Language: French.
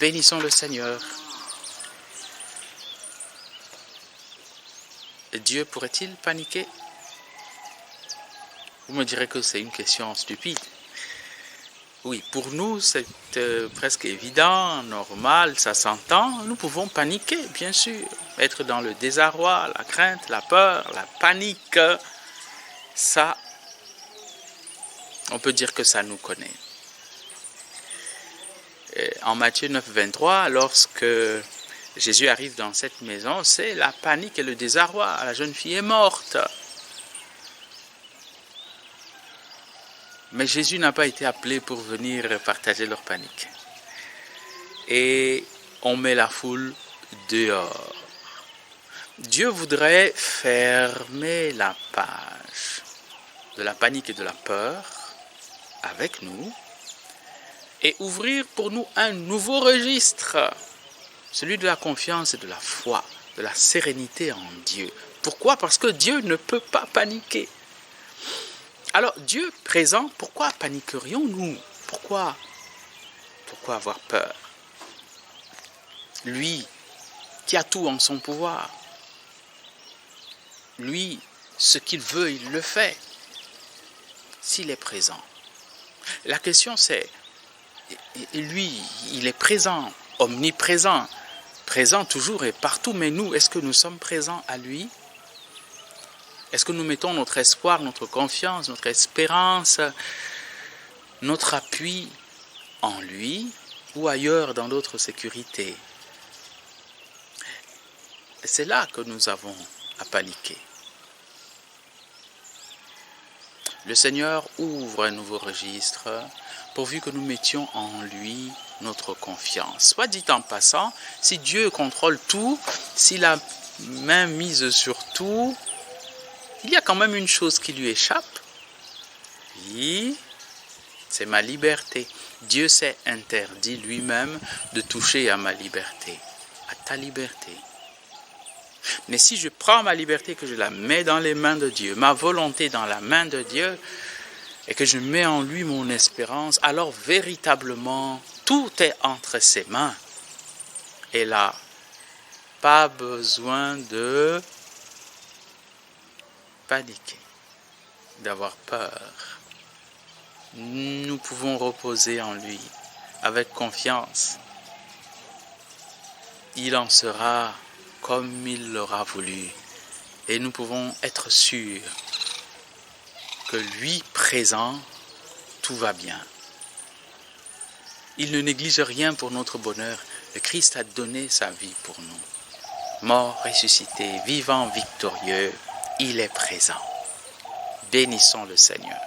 Bénissons le Seigneur. Dieu pourrait-il paniquer? Vous me direz que c'est une question stupide. Oui, pour nous, c'est presque évident, normal, ça s'entend. Nous pouvons paniquer, bien sûr. Être dans le désarroi, la crainte, la peur, la panique. Ça, on peut dire que ça nous connaît. En Matthieu 9, 23, lorsque Jésus arrive dans cette maison, c'est la panique et le désarroi. La jeune fille est morte. Mais Jésus n'a pas été appelé pour venir partager leur panique. Et on met la foule dehors. Dieu voudrait fermer la page de la panique et de la peur avec nous et ouvrir pour nous un nouveau registre, celui de la confiance et de la foi, de la sérénité en Dieu. Pourquoi? Parce que Dieu ne peut pas paniquer. Alors, Dieu présent, pourquoi paniquerions-nous? Pourquoi avoir peur? Lui, qui a tout en son pouvoir. Lui, ce qu'il veut, il le fait. S'il est présent. La question c'est, lui, il est présent, omniprésent, présent toujours et partout, mais nous, est-ce que nous sommes présents à lui? Est-ce que nous mettons notre espoir, notre confiance, notre espérance, notre appui en lui ou ailleurs dans d'autres sécurités? C'est là que nous avons à paniquer. Le Seigneur ouvre un nouveau registre pourvu que nous mettions en lui notre confiance. Soit dit en passant, si Dieu contrôle tout, s'il a main mise sur tout, il y a quand même une chose qui lui échappe. Oui, c'est ma liberté. Dieu s'est interdit lui-même de toucher à ma liberté, à ta liberté. Mais si je prends ma liberté, que je la mets dans les mains de Dieu, ma volonté dans la main de Dieu, et que je mets en lui mon espérance, alors véritablement, tout est entre ses mains. Et là, pas besoin de paniquer, d'avoir peur. Nous pouvons reposer en lui avec confiance. Il en sera comme il l'aura voulu. Et nous pouvons être sûrs que lui présent, tout va bien. Il ne néglige rien pour notre bonheur. Le Christ a donné sa vie pour nous. Mort, ressuscité, vivant, victorieux, il est présent. Bénissons le Seigneur.